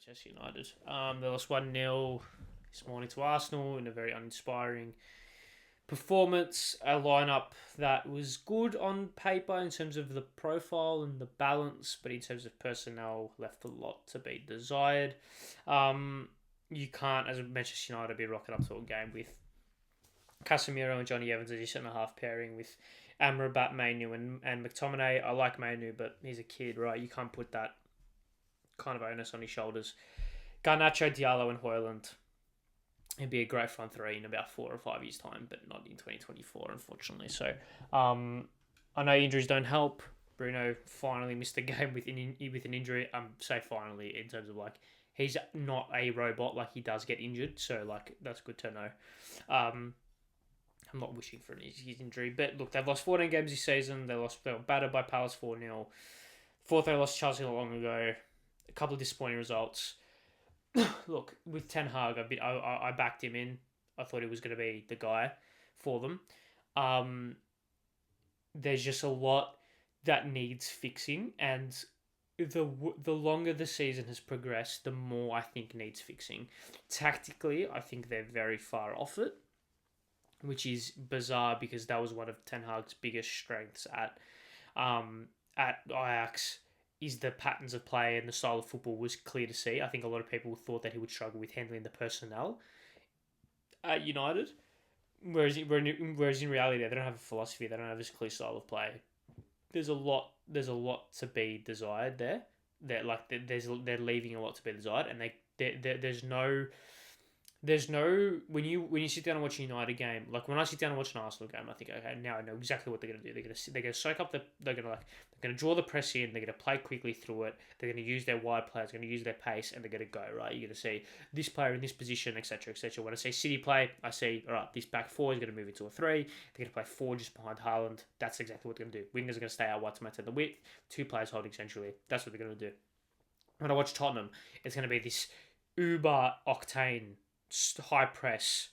Manchester United. They lost 1-0 this morning to Arsenal in a very uninspiring performance. A lineup that was good on paper in terms of the profile and the balance, but in terms of personnel, left a lot to be desired. You can't, as a Manchester United, be rocking up to a game with Casemiro and Johnny Evans as your centre-half pairing with Amrabat, Mainu and McTominay. I like Mainu, but he's a kid, right? You can't put that kind of onus on his shoulders. Garnacho, Diallo and Højlund. It'd be a great front three in about 4 or 5 years' time, but not in 2024, unfortunately. So, I know injuries don't help. Bruno finally missed a game with an injury. Say finally in terms of like he's not a robot, like he does get injured, so like that's good to know. I'm not wishing for his injury, but look, they've lost 14 games this season. They were battered by Palace 4-0. Fourth, they lost to Chelsea not long ago. A couple of disappointing results. Look, with Ten Hag, I backed him in. I thought he was going to be the guy for them. There's just a lot that needs fixing, and the longer the season has progressed, the more I think needs fixing. Tactically, I think they're very far off it, which is bizarre because that was one of Ten Hag's biggest strengths at Ajax. Is the patterns of play and the style of football was clear to see. I think a lot of people thought that he would struggle with handling the personnel at United, whereas in reality they don't have a philosophy. They don't have this clear style of play. There's a lot to be desired there. They're leaving a lot to be desired, and there's no when you sit down and watch a United game, like when I sit down and watch an Arsenal game, I think, okay, now I know exactly what they're gonna do. They're gonna soak up they're gonna draw the press in. They're gonna play quickly through it. They're gonna use their wide players. They're gonna use their pace, and they're gonna go right. You're gonna see this player in this position, etc., etc. When I say City play, I see all right. This back four is gonna move into a 3. They're gonna play 4 just behind Haaland. That's exactly what they're gonna do. Wingers are gonna stay out wide to maintain the width. 2 players holding centrally. That's what they're gonna do. When I watch Tottenham, it's gonna be this uber octane, high press,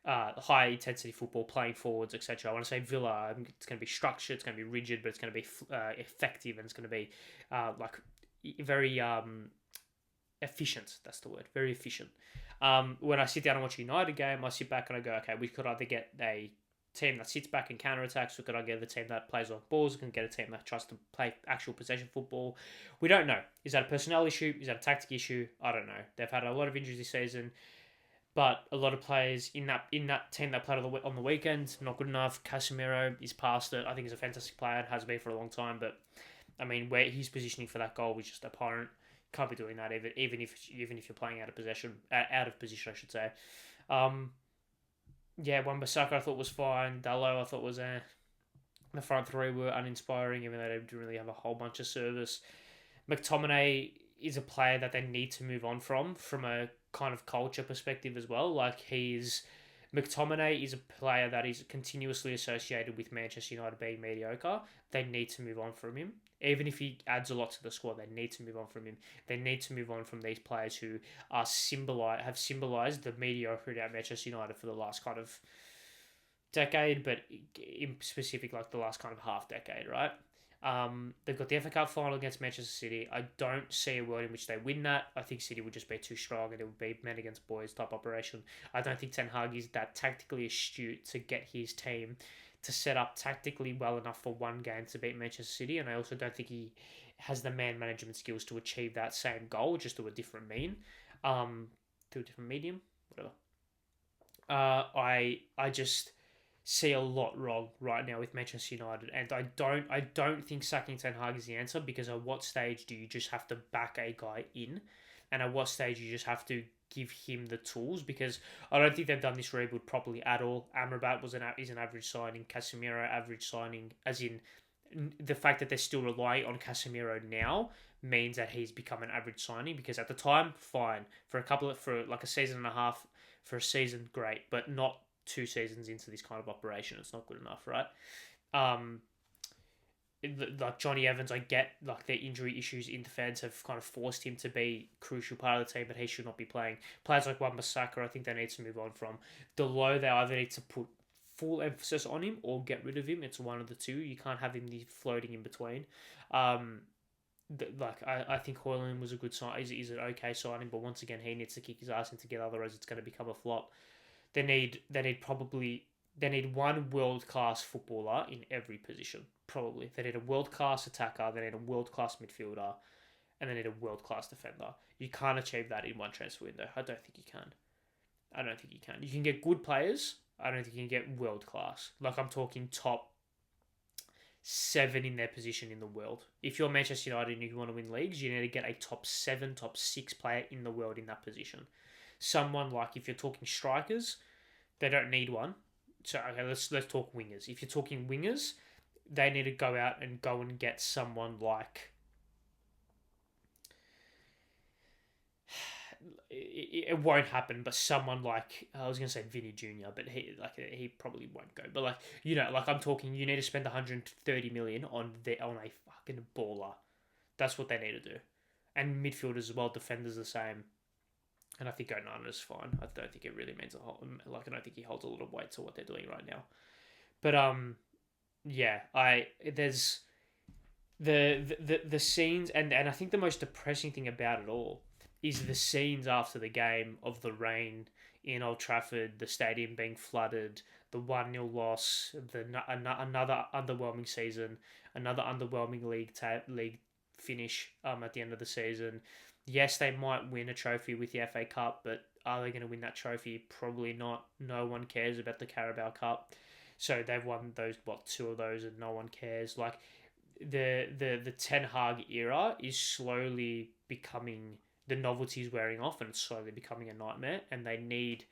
high intensity football, playing forwards, etc. I want to say Villa, it's going to be structured, it's going to be rigid, but it's going to be effective, and it's going to be very efficient. That's the word, very efficient. When I sit down and watch a United game, I sit back and I go, okay, we could either get a team that sits back and counterattacks, or could I get a team that plays on balls, we can get a team that tries to play actual possession football. We don't know. Is that a personnel issue? Is that a tactic issue? I don't know. They've had a lot of injuries this season. But a lot of players in that team that played on the weekend, not good enough. Casemiro is past it. I think he's a fantastic player and has been for a long time. But I mean, where he's positioning for that goal was just abhorrent. Can't be doing that even if you're playing out of position, I should say. Wan-Bissaka I thought was fine. Dalot I thought was The front three were uninspiring, even though they didn't really have a whole bunch of service. McTominay is a player that they need to move on from a kind of culture perspective as well. McTominay is a player that is continuously associated with Manchester United being mediocre. They need to move on from him. Even if he adds a lot to the squad, they need to move on from him. They need to move on from these players who have symbolised the mediocrity at Manchester United for the last kind of decade, but in specific, like the last kind of half decade, right? They've got the FA Cup final against Manchester City. I don't see a world in which they win that. I think City would just be too strong and it would be men against boys type operation. I don't think Ten Hag is that tactically astute to get his team to set up tactically well enough for one game to beat Manchester City, and I also don't think he has the man management skills to achieve that same goal, just to a different mean, to a different medium, whatever. I just see a lot wrong right now with Manchester United, and I don't think sacking Ten Hag is the answer, because at what stage do you just have to back a guy in, and at what stage you just have to give him the tools? Because I don't think they've done this rebuild properly at all. Amrabat is an average signing. Casemiro average signing, as in the fact that they're still relying on Casemiro now means that he's become an average signing, because at the time, fine. For a season and a half, for a season, great, but not 2 seasons into this kind of operation. It's not good enough, right? Like Johnny Evans, I get like their injury issues in defence have kind of forced him to be a crucial part of the team, but he should not be playing. Players like Wan-Bissaka, I think they need to move on from. Dalot, they either need to put full emphasis on him or get rid of him. It's one of the two. You can't have him floating in between. I think Højlund was a good sign. Is an okay signing, but once again, he needs to kick his ass in together, otherwise it's going to become a flop. They need one world class footballer in every position. Probably they need a world class attacker. They need a world class midfielder, and they need a world class defender. You can't achieve that in one transfer window. I don't think you can. I don't think you can. You can get good players. I don't think you can get world class. Like I'm talking top 7 in their position in the world. If you're Manchester United and you want to win leagues, you need to get a top 7, top 6 player in the world in that position. Someone like, if you're talking strikers, they don't need one. So okay, let's talk wingers. If you're talking wingers, they need to go out and get someone like. It won't happen, but someone like, I was gonna say Vinny Jr., but he probably won't go. But I'm talking, you need to spend 130 million on a fucking baller. That's what they need to do, and midfielders as well, defenders the same. And I think Onana's fine. I don't think it really means a whole. I don't think he holds a lot of weight to what they're doing right now. But there's the scenes, and I think the most depressing thing about it all is the scenes after the game of the rain in Old Trafford, the stadium being flooded, the 1-0 loss, another underwhelming season, another underwhelming league finish at the end of the season. Yes, they might win a trophy with the FA Cup, but are they going to win that trophy? Probably not. No one cares about the Carabao Cup. So they've won those, 2 of those, and no one cares. Like, the Ten Hag era is slowly becoming, the novelty's wearing off, and it's slowly becoming a nightmare, and they need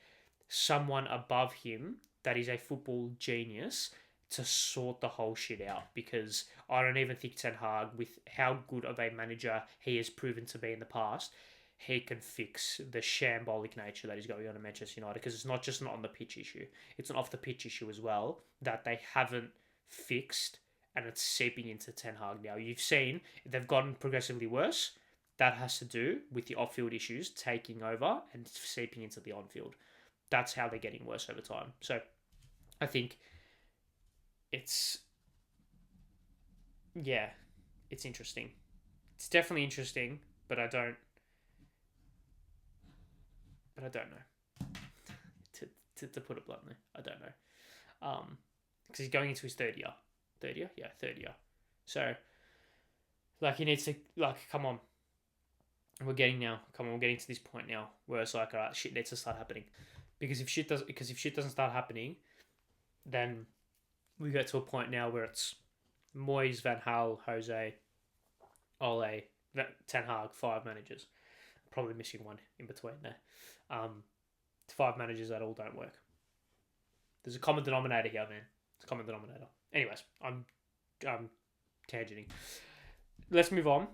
someone above him that is a football genius to sort the whole shit out, because I don't even think Ten Hag, with how good of a manager he has proven to be in the past, he can fix the shambolic nature that is going on in Manchester United, because it's not just an on the pitch issue, it's an off the pitch issue as well that they haven't fixed, and it's seeping into Ten Hag now. You've seen they've gotten progressively worse. That has to do with the off-field issues taking over and seeping into the on-field. That's how they're getting worse over time. So I think it's interesting. It's definitely interesting, but I don't know. to put it bluntly, I don't know. Because he's going into his third year. Third year? Yeah, third year. So, he needs to, come on. We're getting to this point now where it's like, all right, shit needs to start happening. Because if shit doesn't start happening, then we get to a point now where it's Moyes, Van Gaal, Jose, Ole, Ten Hag, 5 managers. Probably missing one in between there. 5 managers that all don't work. There's a common denominator here, man. It's a common denominator. Anyways, I'm tangenting. Let's move on.